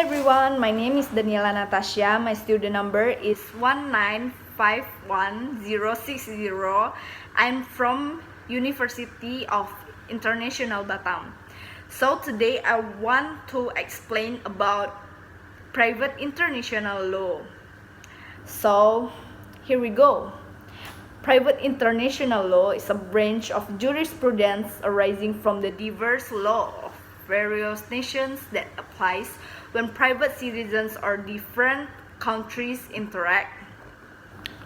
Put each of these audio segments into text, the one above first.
everyone, my name is Daniella Natasha. My student number is 1951060. I'm from University of Internasional Batam. So today I want to explain about private international law. So here we go. Private international law is a branch of jurisprudence arising from the diverse law of various nations that applies when private citizens or different countries interact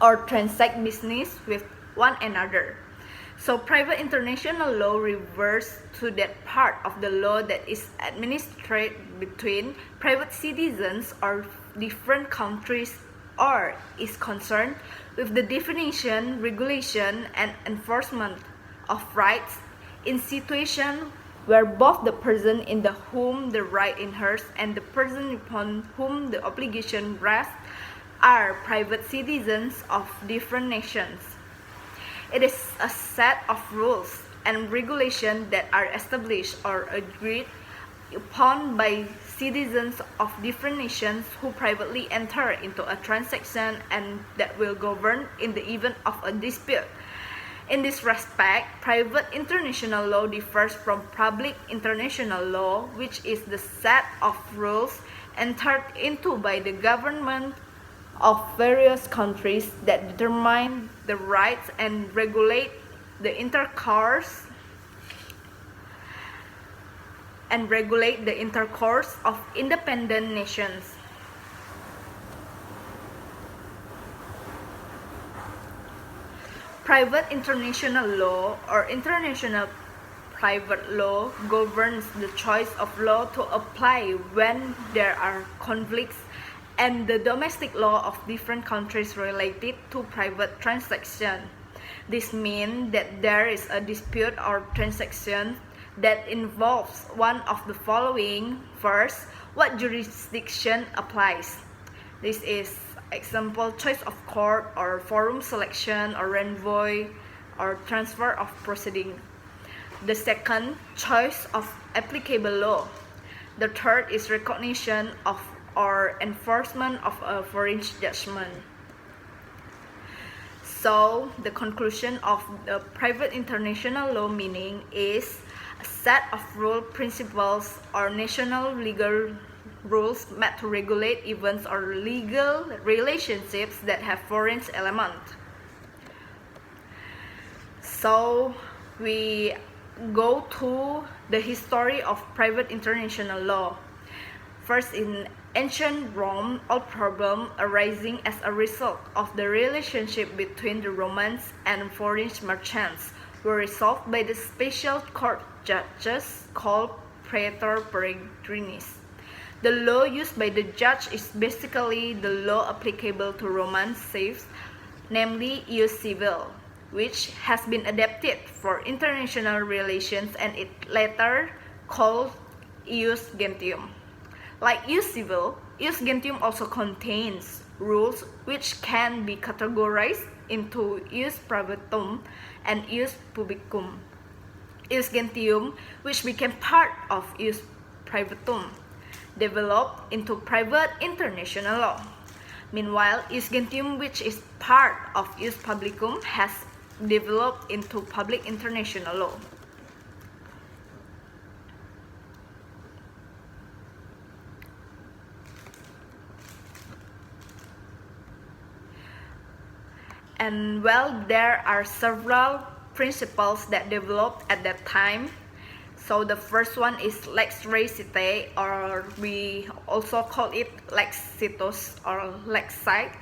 or transact business with one another. So private international law refers to that part of the law that is administered between private citizens or different countries or is concerned with the definition, regulation, and enforcement of rights in situations where both the person in the whom the right inheres and the person upon whom the obligation rests are private citizens of different nations. It is a set of rules and regulations that are established or agreed upon by citizens of different nations who privately enter into a transaction and that will govern in the event of a dispute. In this respect, private international law differs from public international law, which is the set of rules entered into by the government of various countries that determine the rights and regulate the intercourse of independent nations. Private international law or international private law governs the choice of law to apply when there are conflicts and the domestic law of different countries related to private transaction. This means that there is a dispute or transaction that involves one of the following. First, what jurisdiction applies? This is example, choice of court or forum selection or envoy or transfer of proceeding. The second, choice of applicable law. The third is recognition of or enforcement of a foreign judgment. So the conclusion of the private international law meaning is a set of rule principles or national legal rules meant to regulate events or legal relationships that have foreign element. So we go to the history of private international law. First, in ancient Rome, all problems arising as a result of the relationship between the Romans and foreign merchants were resolved by the special court judges called praetor peregrinis. The law used by the judge is basically the law applicable to Roman slaves, namely ius civil, which has been adapted for international relations and it later called ius gentium. Like ius civil, ius gentium also contains rules which can be categorized into ius privatum and ius publicum. Ius gentium, which became part of ius privatum, developed into private international law. Meanwhile, ius gentium, which is part of ius publicum, has developed into public international law. And well, there are several principles that developed at that time. So the first one is lex recite, or we also call it lex situs or lex site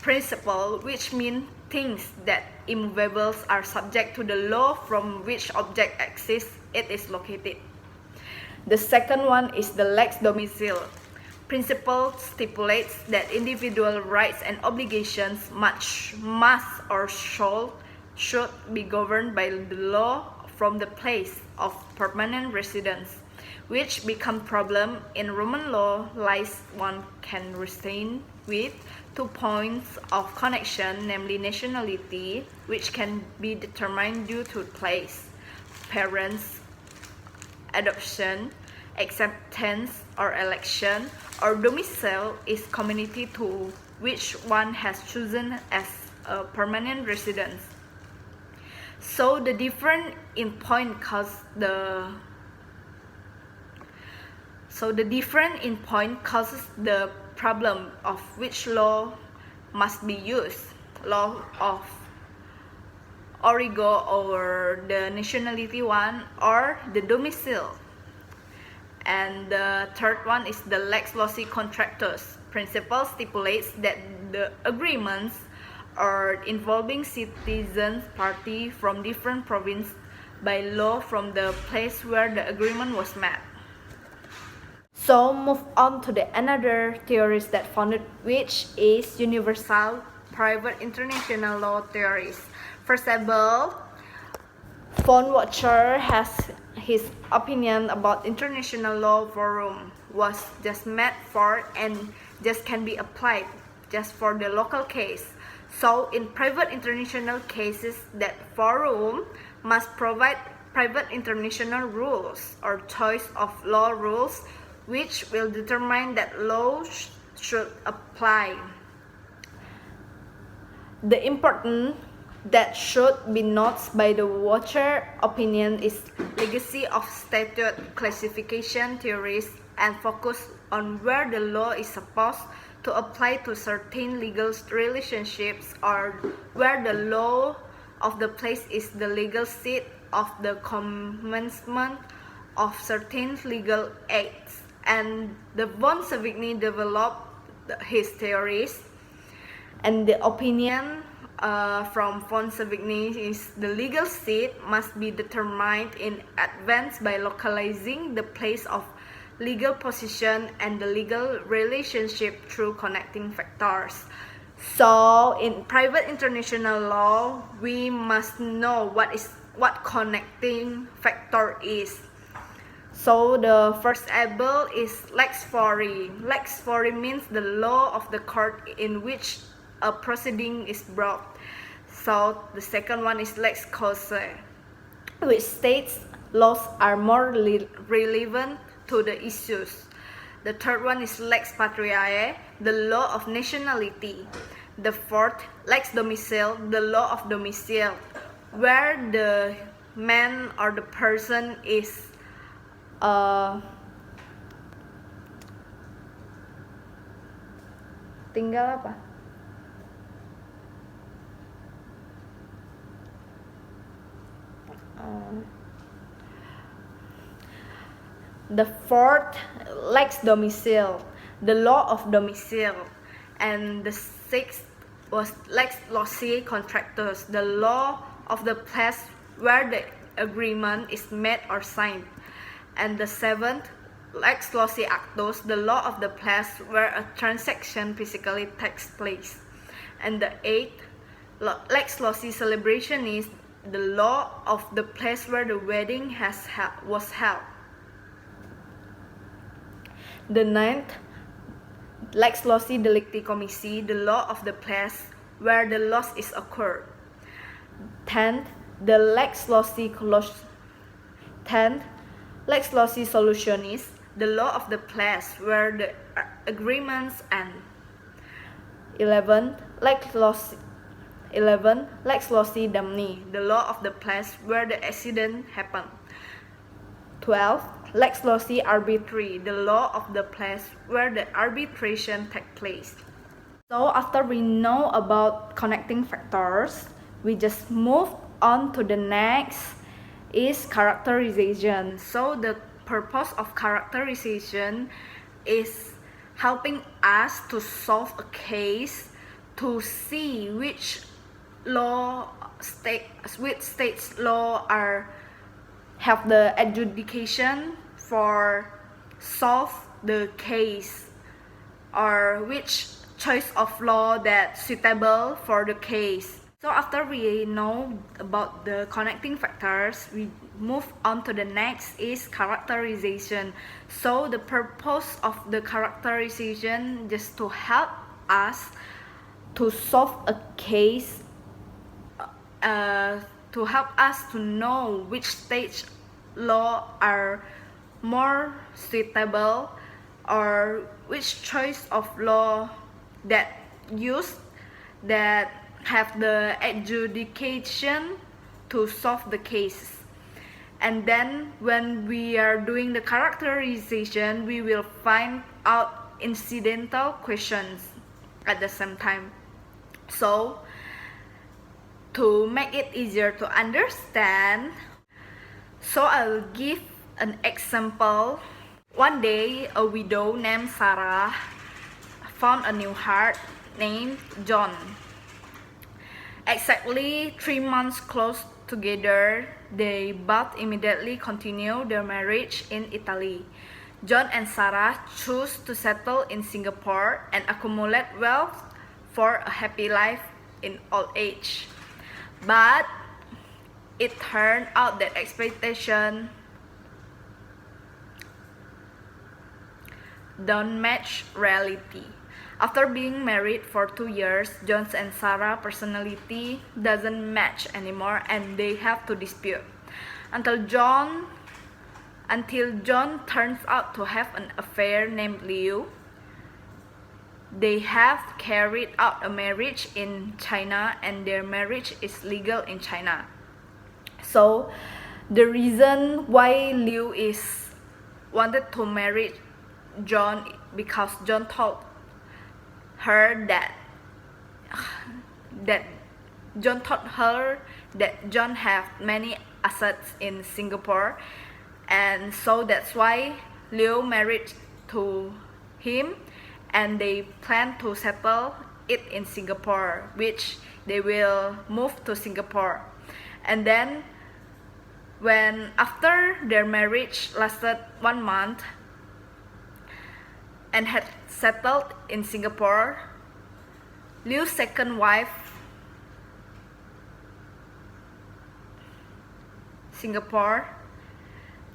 principle, which means things that immovables are subject to the law from which object exists it is located. The second one is the lex domicile principle stipulates that individual rights and obligations must or should be governed by the law from the place of permanent residence, which become problem in Roman law lies one can restrain with 2 points of connection, namely nationality, which can be determined due to place, parents, adoption, acceptance or election, or domicile is community to which one has chosen as a permanent residence. So the difference in point causes the problem of which law must be used, law of origo or the nationality one, or the domicile. And the third one is the lex loci contractus. Principle stipulates that the agreements are involving citizens party from different provinces by law from the place where the agreement was made. So move on to the another theories that founded, which is universal private international law theories. First of all, von Watcher has his opinion about international law forum was just made for and just can be applied just for the local case. So in private international cases, that forum must provide private international rules or choice of law rules which will determine that law should apply. The important that should be noted by the Watcher opinion is legacy of statute classification theories and focus on where the law is supposed to apply to certain legal relationships or where the law of the place is the legal seat of the commencement of certain legal acts. And the von Savigny developed his theories, and the opinion from von Savigny is the legal seat must be determined in advance by localizing the place of legal position and the legal relationship through connecting factors. So in private international law, we must know what connecting factor is. So the first able is lex fori. Lex fori means the law of the court in which a proceeding is brought. So the second one is lex causa, which states laws are more relevant to the issues. The third one is lex patriae, the law of nationality. The fourth, lex domicile, the law of domicile, where the man or the person is tinggal apa? The fourth, lex domicile, the law of domicile, and the sixth was lex loci contractus, the law of the place where the agreement is made or signed. And the seventh, lex loci actus, the law of the place where a transaction physically takes place. And the eighth, lex loci celebration is the law of the place where the wedding was held. The ninth, lex loci delicti commissi, the law of the place where the loss is occurred. 10th, the lex loci solutionis, the law of the place where the agreements end. 11th, lex loci damni, the law of the place where the accident happened. 12th, lex loci arbitri, the law of the place where the arbitration takes place. So after we know about connecting factors, we just move on to the next is characterization. So the purpose of characterization is helping us to solve a case, to see which states law have the adjudication for solve the case, or which choice of law that's suitable for the case. So after we know about the connecting factors, we move on to the next is characterization. So the purpose of the characterization just to help us to solve a case, to help us to know which state law are more suitable, or which choice of law that have the adjudication to solve the case. And then when we are doing the characterization, we will find out incidental questions at the same time. So to make it easier to understand, so I'll give an example. One day, a widow named Sarah found a new heart named John. Exactly 3 months close together, they both immediately continued their marriage in Italy. John and Sarah chose to settle in Singapore and accumulate wealth for a happy life in old age. But it turned out that expectations don't match reality. After being married for 2 years, John and Sarah's personality doesn't match anymore and they have to dispute. Until John turns out to have an affair named Liu. They have carried out a marriage in China and their marriage is legal in China. So the reason why Liu is wanted to marry John because John told her that John have many assets in Singapore, and so that's why Liu married to him and they plan to settle it in Singapore, which they will move to Singapore. And then when after their marriage lasted 1 month and had settled in Singapore, Liu's second wife,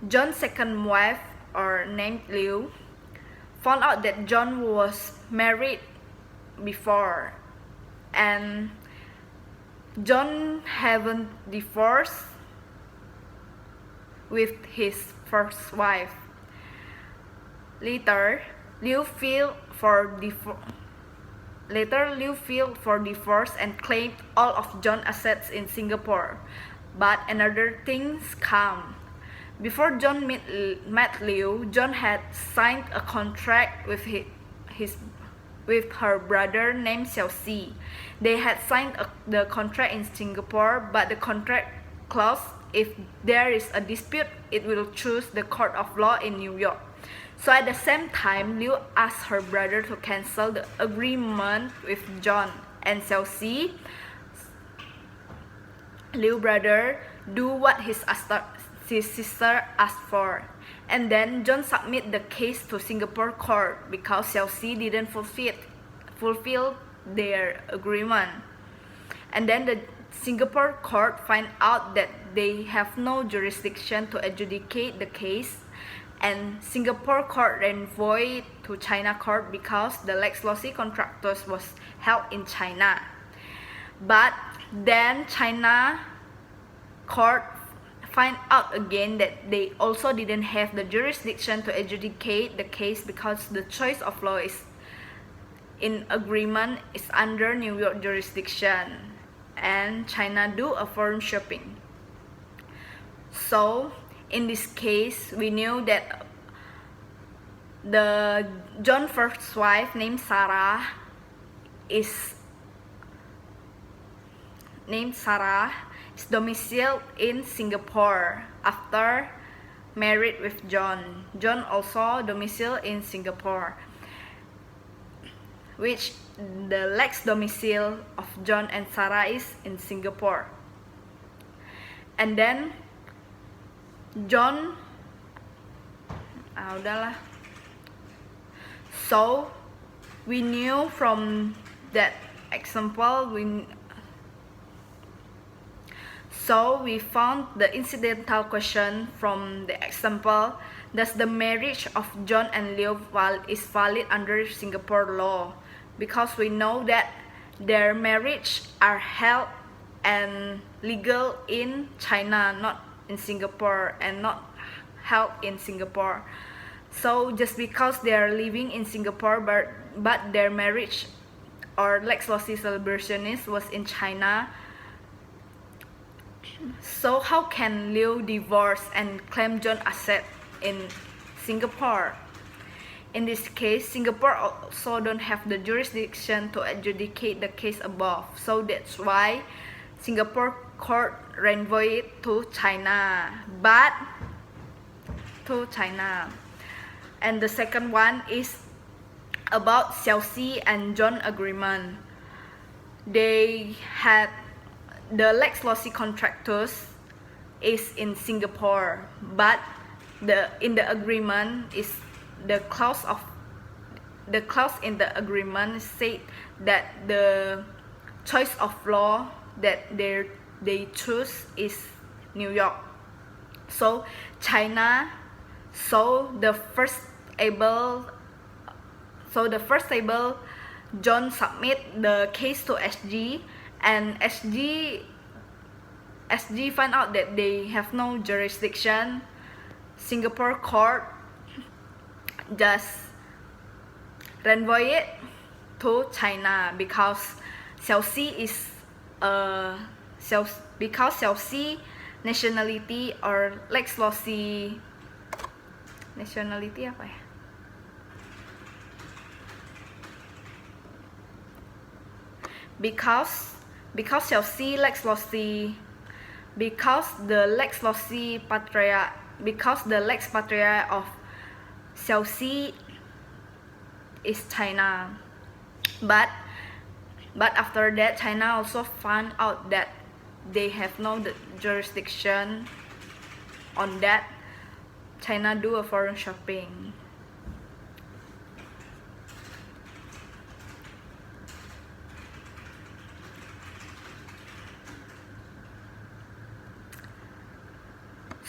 John's second wife, or named Liu, found out that John was married before and John haven't divorced with his first wife. Later, Liu filed for divorce and claimed all of John's assets in Singapore. But another things come. Before John met Liu, John had signed a contract with her brother named Xiaoxi. They had signed the contract in Singapore, but the contract clause, if there is a dispute, it will choose the court of law in New York. So at the same time, Liu asked her brother to cancel the agreement with John and Xiaoxi. Liu's brother do what his sister asked for, and then John submit the case to Singapore court because Xiaoxi didn't fulfill their agreement. And then the Singapore court find out that they have no jurisdiction to adjudicate the case, and Singapore court then void to China court because the Lex Loci Contractus was held in China. But then China court find out again that they also didn't have the jurisdiction to adjudicate the case because the choice of law is in agreement is under New York jurisdiction and China do a forum shopping. So in this case, we knew that the John's first wife named Sarah is domiciled in Singapore after married with John. John also domiciled in Singapore, which the lex domicile of John and Sarah is in Singapore. And then John, udahlah. So we knew from that example, so we found the incidental question from the example: does the marriage of John and Liu is valid under Singapore law? Because we know that their marriage are held and legal in China, not in Singapore, and not held in Singapore. So just because they are living in Singapore, but their marriage or lex loci celebration was in China, so how can Liu divorce and claim joint asset in Singapore? In this case, Singapore also don't have the jurisdiction to adjudicate the case above, so that's why Singapore court renvoyed it to China. And the second one is about Xiaoxi and John agreement. They had the lex loci contractors is in Singapore, but in the agreement is the clause in the agreement said that the choice of law that they choose is New York. So China, the first able John submit the case to SG, and SG find out that they have no jurisdiction. Singapore court just renvoy it to China because Xiaoxi nationality or lex loci nationality apa ya? Because Xiaoxi lex loci, because the lex patria of Xiaoxi is China, but after that China also found out that they have no jurisdiction on that. China do a foreign shopping.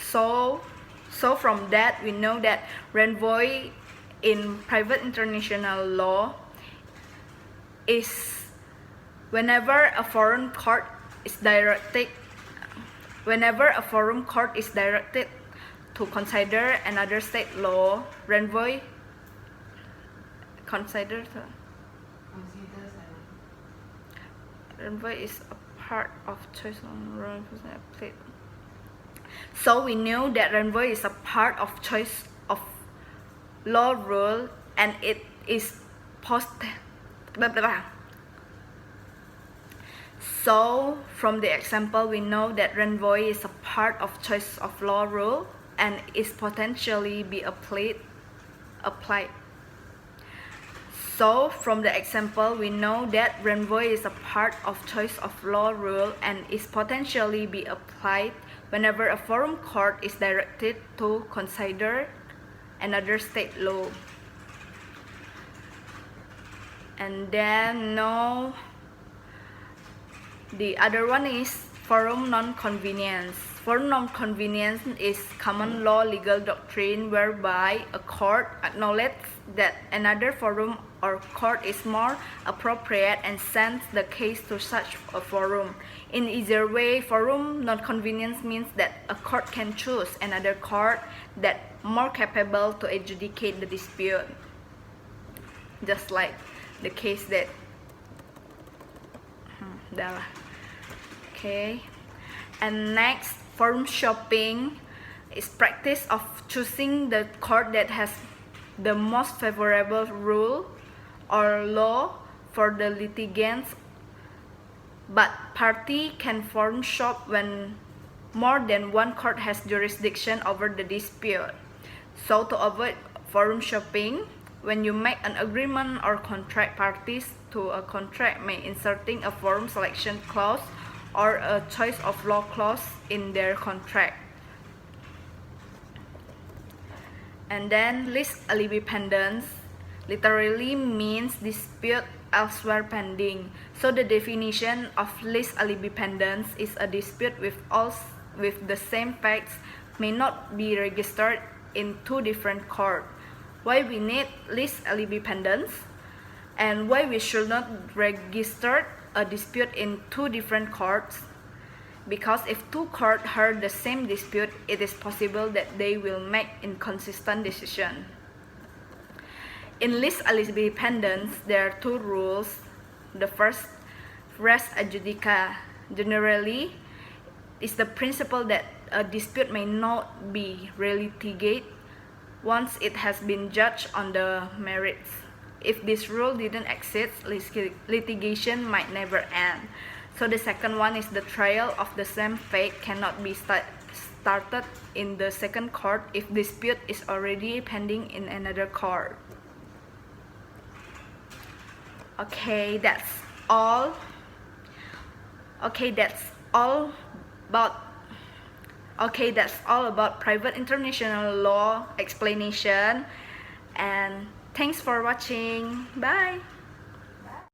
So from that we know that renvoy in private international law is whenever a foreign court is directed to consider another state law, renvoy is a part of choice on rule. So we know that renvoy is a part of choice of law rule, and it is So from the example we know that renvoy is a part of choice of law rule and is potentially be applied. So from the example we know that renvoy is a part of choice of law rule and is potentially be applied whenever a foreign court is directed to consider another state law. And then now the other one is forum non-convenience. Forum non-convenience is common law legal doctrine whereby a court acknowledges that another forum or court is more appropriate and sends the case to such a forum. In either way, forum non-convenience means that a court can choose another court that more capable to adjudicate the dispute. Just like the case that okay. And next, forum shopping is practice of choosing the court that has the most favorable rule or law for the litigants, but party can forum shop when more than one court has jurisdiction over the dispute. So to avoid forum shopping, when you make an agreement or contract, parties to a contract may inserting a forum selection clause or a choice of law clause in their contract. And then least alibi pendens literally means dispute elsewhere pending. So the definition of least alibi pendens is a dispute with the same facts may not be registered in two different courts. Why we need least alibi pendens and why we should not register a dispute in two different courts because if two courts heard the same dispute, it is possible that they will make inconsistent decisions. In lis alibi pendens, there are two rules. The first, res adjudica, generally is the principle that a dispute may not be relitigated once it has been judged on the merits. If this rule didn't exist, litigation might never end. So the second one is the trial of the same fact cannot be started in the second court if dispute is already pending in another court. Okay, that's all. That's all about private international law explanation, and thanks for watching. Bye.